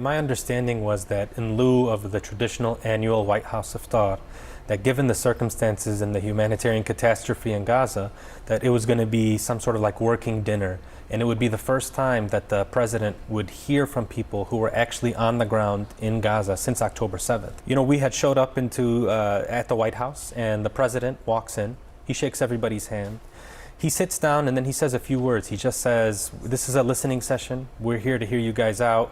My understanding was that in lieu of the traditional annual White House iftar, that given the circumstances and the humanitarian catastrophe in Gaza, that it was going to be some sort of like working dinner. And it would be the first time that the president would hear from people who were actually on the ground in Gaza since October 7th. You know, we had showed up at the White House, and the president walks in. He shakes everybody's hand. He sits down and then he says a few words. He just says, "This is a listening session. We're here to hear you guys out.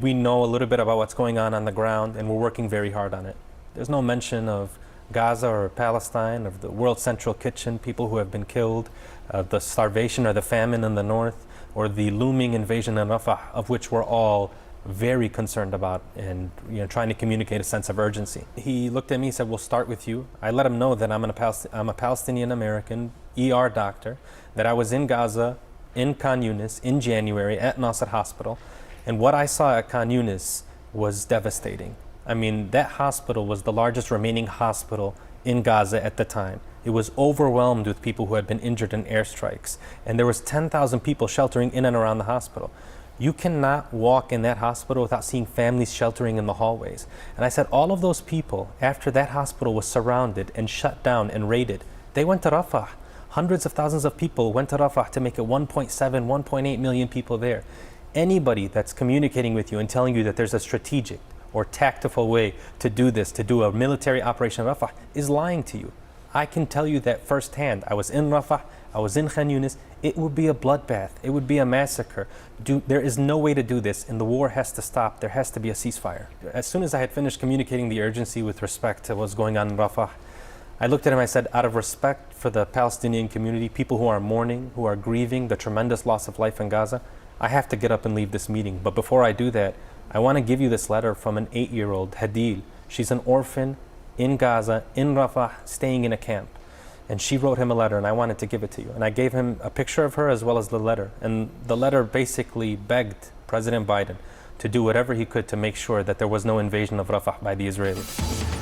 We know a little bit about what's going on the ground, and we're working very hard on it." There's no mention of Gaza or Palestine, of the World Central Kitchen, people who have been killed, the starvation or the famine in the north, or the looming invasion in Rafah, of which we're all very concerned about and trying to communicate a sense of urgency. He looked at me and said, "We'll start with you." I let him know that I'm a Palestinian American ER doctor, that I was in Gaza, in Khan Yunis, in January at Nasser Hospital, and what I saw at Khan Yunis was devastating. I mean, that hospital was the largest remaining hospital in Gaza at the time. It was overwhelmed with people who had been injured in airstrikes, and there was 10,000 people sheltering in and around the hospital. You cannot walk in that hospital without seeing families sheltering in the hallways. And I said, all of those people, after that hospital was surrounded and shut down and raided, they went to Rafah. Hundreds of thousands of people went to Rafah to make it 1.7, 1.8 million people there. Anybody that's communicating with you and telling you that there's a strategic or tactful way to do this, to do a military operation in Rafah, is lying to you. I can tell you that firsthand. I was in Rafah, I was in Khan Yunis. It would be a bloodbath. It would be a massacre. There is no way to do this, and the war has to stop. There has to be a ceasefire. As soon as I had finished communicating the urgency with respect to what's going on in Rafah, I looked at him and I said, out of respect for the Palestinian community, people who are mourning, who are grieving the tremendous loss of life in Gaza, I have to get up and leave this meeting. But before I do that, I want to give you this letter from an 8-year-old, Hadil. She's an orphan in Gaza, in Rafah, staying in a camp. And she wrote him a letter, and I wanted to give it to you. And I gave him a picture of her as well as the letter. And the letter basically begged President Biden to do whatever he could to make sure that there was no invasion of Rafah by the Israelis.